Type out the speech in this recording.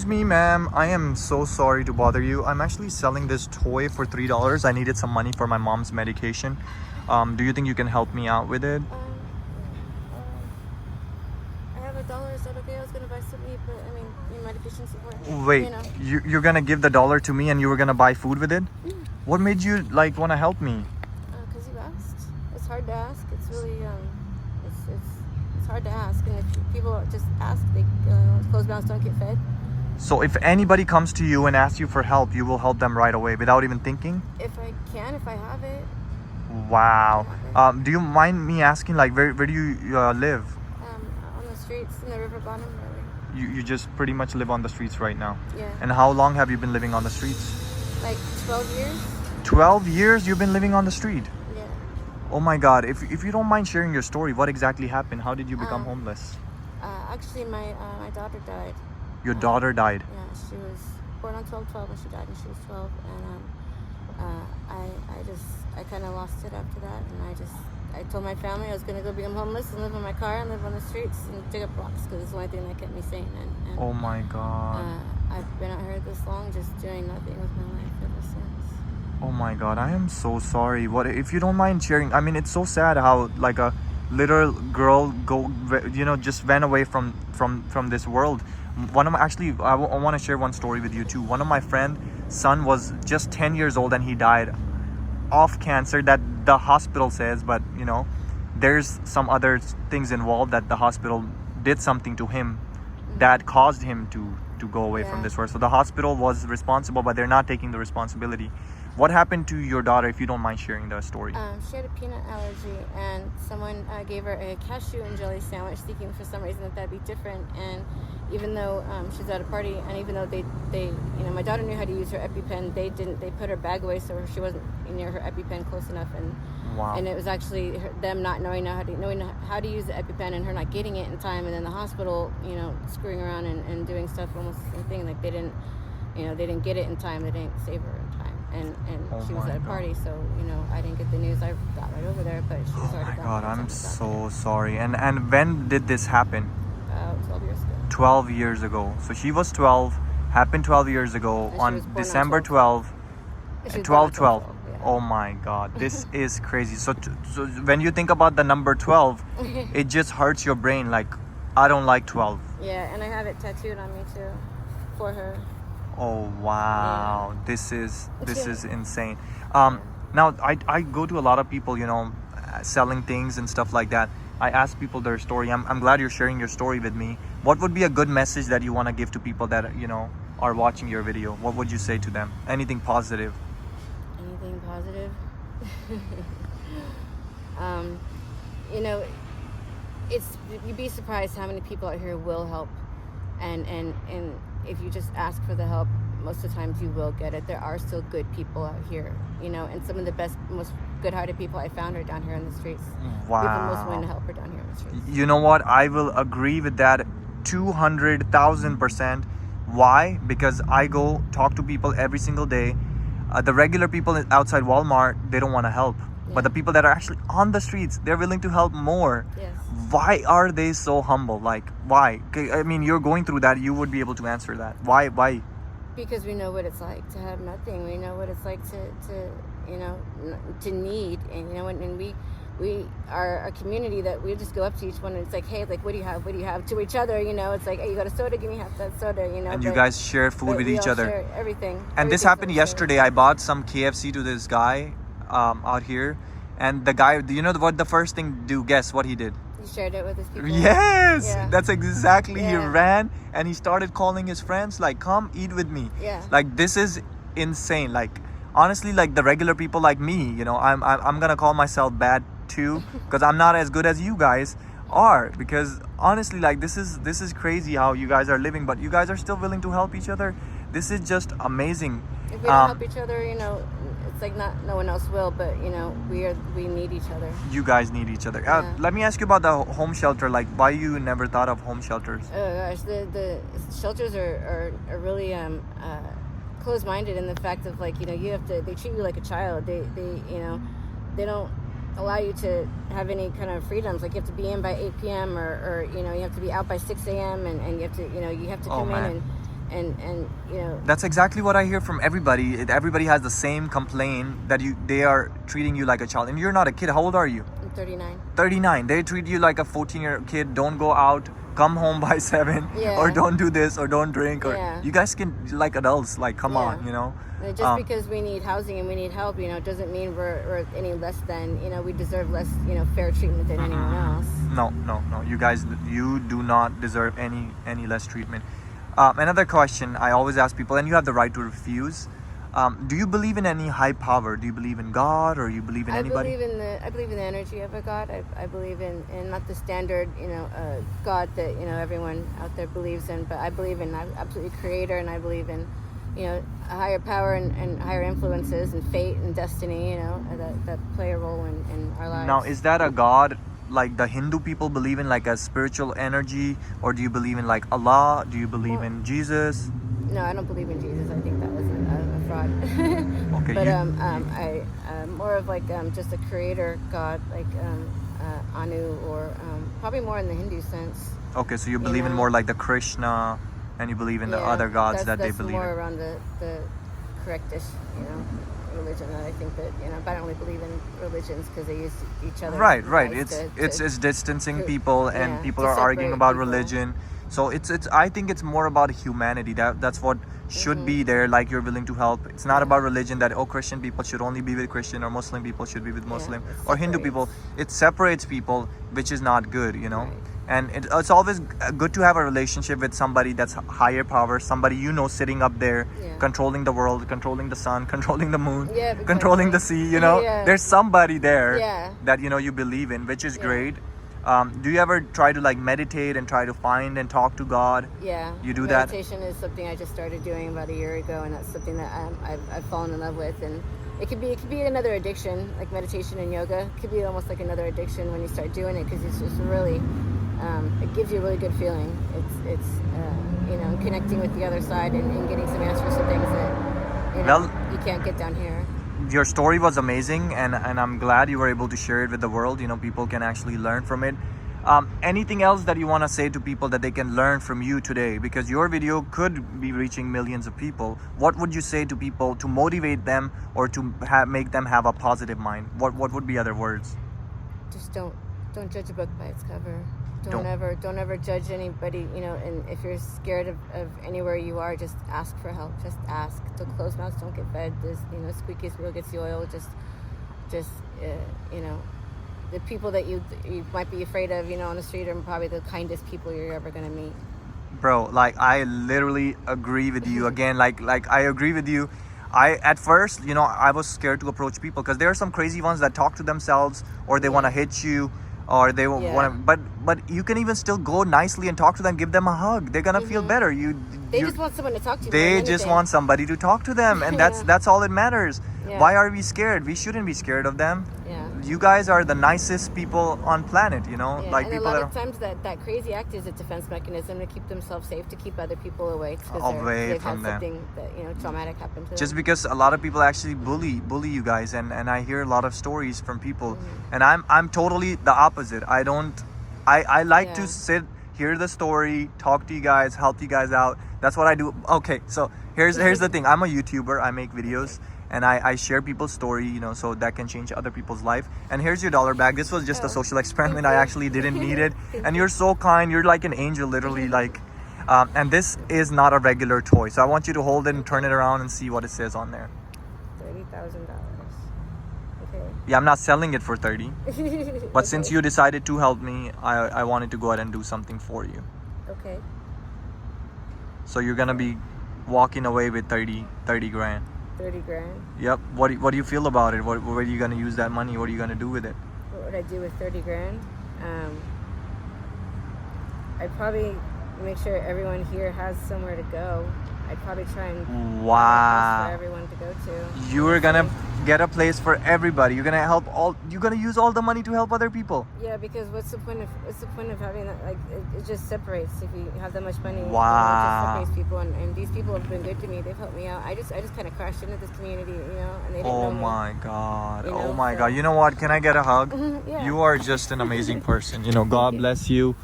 Excuse me, ma'am. I am so sorry to bother you. I'm actually selling this toy for $3. I needed some money for my mom's medication. Do you think you can help me out with it? I have $1. Is that okay? I was gonna buy some meat, but I mean, your medication support. Wait, You know. you're gonna give the dollar to me and you were gonna buy food with it? Yeah. What made you like want to help me? Because you asked. It's hard to ask. It's really it's hard to ask, and if people just ask, they closed mouths don't get fed. So if anybody comes to you and asks you for help, you will help them right away without even thinking? If I can, if I have it. Wow. Do you mind me asking, like, where do you live? On the streets in the river bottom, really. You just pretty much live on the streets right now. Yeah. And how long have you been living on the streets? Like 12 years. 12 years you've been living on the street? Yeah. Oh my God. If you don't mind sharing your story, what exactly happened? How did you become homeless? Actually, my daughter died. Your daughter died? Yeah, she was born on 12/12 when she died, and she was 12. And I kind of lost it after that, and I told my family I was gonna go become homeless and live in my car and live on the streets and dig up rocks because it's the only thing that kept me sane. And Oh my God. I've been out here this long, just doing nothing with my life ever since. Oh my God, I am so sorry. What if you don't mind sharing? I mean, it's so sad how like a little girl just ran away from this world. One of my, actually, I want to share one story with you too. One of my friend's son was just 10 years old and he died of cancer that the hospital says, but there's some other things involved that the hospital did something to him that caused him to go away from this world. So the hospital was responsible, but they're not taking the responsibility. What happened to your daughter, if you don't mind sharing the story? She had a peanut allergy, and someone gave her a cashew and jelly sandwich, thinking for some reason that'd be different. And even though she was at a party, and even though they my daughter knew how to use her EpiPen, they didn't. They put her bag away so she wasn't near her EpiPen close enough. And Wow. And it was actually them not knowing how to use the EpiPen, and her not getting it in time, and then the hospital, screwing around and doing stuff almost the same thing. Like they didn't get it in time. They didn't save her in time. And she was at a party, so I didn't get the news. I got right over there, but she was already gone. Oh my God, I'm so sorry. And when did this happen? 12 years ago. 12 years ago. So she was 12, happened 12 years ago on December 12. 12/12. Yeah. Oh my God, this is crazy. So when you think about the number 12, it just hurts your brain. Like, I don't like 12. Yeah, and I have it tattooed on me too, for her. Oh wow, this is insane. Now I go to a lot of people, selling things and stuff like that. I ask people their story. I'm glad you're sharing your story with me. What would be a good message that you want to give to people that are watching your video? What would you say to them? Anything positive? Anything positive? You'd be surprised how many people out here will help, and if you just ask for the help, most of the times you will get it. There are still good people out here, and some of the best, most good-hearted people I found are down here in the streets. Wow. People most willing to help are down here in the streets. You know what? I will agree with that 200,000%. Why? Because I go talk to people every single day. The regular people outside Walmart, they don't want to help. Yeah. But the people that are actually on the streets, they're willing to help more. Yes. Why are they so humble? Like, why? I mean, you're going through that. You would be able to answer that. Why? Because we know what it's like to have nothing. We know what it's like to need. And, and we are a community that we just go up to each one and it's like, hey, like, what do you have? What do you have? To each other, it's like, hey, you got a soda? Give me half that soda, And you guys share food with each other. Share everything. And this happened yesterday. I bought some KFC to this guy out here. And the guy, what the first thing to do? Guess what he did? You shared it with his people? Yes! Yeah. That's exactly. Yeah. He ran and he started calling his friends, like, come eat with me. Yeah. Like, this is insane. Like, honestly, like the regular people like me, I'm gonna call myself bad too, because I'm not as good as you guys are. Because honestly, like, this is crazy how you guys are living, but you guys are still willing to help each other. This is just amazing. If we don't help each other, it's like no one else will, but we need each other. You guys need each other. Yeah. Let me ask you about the home shelter. Like, why you never thought of home shelters? Oh gosh, the shelters are really closed-minded in the fact of, like, they treat you like a child. They don't allow you to have any kind of freedoms. Like, you have to be in by 8 p.m. or you have to be out by 6 a.m. and you have to come in and you know. That's exactly what I hear from everybody. Everybody has the same complaint that they are treating you like a child. And you're not a kid. How old are you? I'm 39. 39. They treat you like a 14-year kid. Don't go out. Come home by 7. Yeah. Or don't do this or don't drink. Or Yeah. you guys can like adults. Like, come on, you know. And just because we need housing and we need help, you know, doesn't mean we're any less than, you know, we deserve less, you know, fair treatment than anyone else. No. You guys, you do not deserve any less treatment. Another question I always ask people, and you have the right to refuse. Do you believe in any high power? Do you believe in God, or you believe in anybody? I believe in the energy of a God. I believe in not the standard, you know, God that, you know, everyone out there believes in, but I believe in absolutely creator, and I believe in, you know, a higher power and higher influences and fate and destiny, you know, that play a role in our lives. Now, is that a God like the Hindu people believe in, like a spiritual energy, or do you believe in like Allah? Do you believe in Jesus? No, I don't believe in Jesus. I think that was a fraud. Okay, but I more of like just a creator God, like Anu, or probably more in the Hindu sense. Okay, so you believe in more like the Krishna, and you believe in the other gods that they believe in. That's more around the correctish, you know, religion. And I think that, you know, but I don't really believe in religions because they use each other. Right. It's distancing people, and people are arguing about religion. So it's I think it's more about humanity. That's what should be there. Like, you're willing to help. It's not about religion that Christian people should only be with Christian, or Muslim people should be with Muslim, or Hindu people. It separates people, which is not good, you know. Right. And it's always good to have a relationship with somebody that's higher power, somebody, you know, sitting up there, controlling the world, controlling the sun, controlling the moon, controlling the sea, you know. There's somebody there that, you know, you believe in, which is great. Do you ever try to like meditate and try to find and talk to God? Yeah. You do that? Meditation is something I just started doing about a year ago, and that's something that I've fallen in love with. And it could be another addiction, like meditation and yoga. It could be almost like another addiction when you start doing it, because it's just really, it gives you a really good feeling. It's you know, connecting with the other side and getting some answers to things that, you know, you can't get down here. Your story was amazing, and I'm glad you were able to share it with the world. You know, people can actually learn from it. Anything else that you want to say to people that they can learn from you today? Because your video could be reaching millions of people. What would you say to people to motivate them, or to make them have a positive mind? What would be other words? Just don't judge a book by its cover. Don't ever judge anybody, you know. And if you're scared of anywhere you are, just ask for help. Just ask. The closed mouths don't get fed. This, you know, squeakiest wheel gets the oil. Just you know, the people that you might be afraid of, you know, on the street, are probably the kindest people you're ever gonna meet. Bro, like, I literally agree with you. Again, like I agree with you. At first, you know, I was scared to approach people, because there are some crazy ones that talk to themselves, or they want to hit you, or they want to, but you can even still go nicely and talk to them, give them a hug. They're gonna feel better. They just want someone to talk to. They just want somebody to talk to them, and that's all that matters. Why are we scared? We shouldn't be scared of them. You guys are the nicest people on planet, you know. Like, and people a lot of times that crazy act is a defense mechanism to keep themselves safe, to keep other people away they've had something that, you know, traumatic happen to them. Just because a lot of people actually bully you guys, and I hear a lot of stories from people, and I'm totally the opposite. I like to sit, hear the story, talk to you guys, help you guys out. That's what I do. Okay, so here's the thing. I'm a YouTuber. I make videos, and I share people's story, you know, so that can change other people's life. And here's your $1 bag. This was just a social experiment. I actually didn't need it. And you're so kind. You're like an angel, literally. Like, and this is not a regular toy. So I want you to hold it and turn it around and see what it says on there. $30,000. Okay. Yeah, I'm not selling it for 30. But since you decided to help me, I wanted to go ahead and do something for you. Okay. So you're gonna be walking away with 30 grand. 30 grand. Yep. What do you feel about it? Where are you gonna use that money? What are you gonna do with it? What would I do with 30 grand? I'd probably make sure everyone here has somewhere to go. I'd probably try and for everyone to go to. You are gonna get a place for everybody. You're gonna use all the money to help other people. Yeah, because what's the point of having that? Like, it just separates. If you have that much money, wow, it just separates people. And these people have been good to me. They've helped me out. I just kind of crashed into this community, you know, and they didn't know me. My God. You know, oh my God. You know what? Can I get a hug? Yeah. You are just an amazing person. You know, God bless you.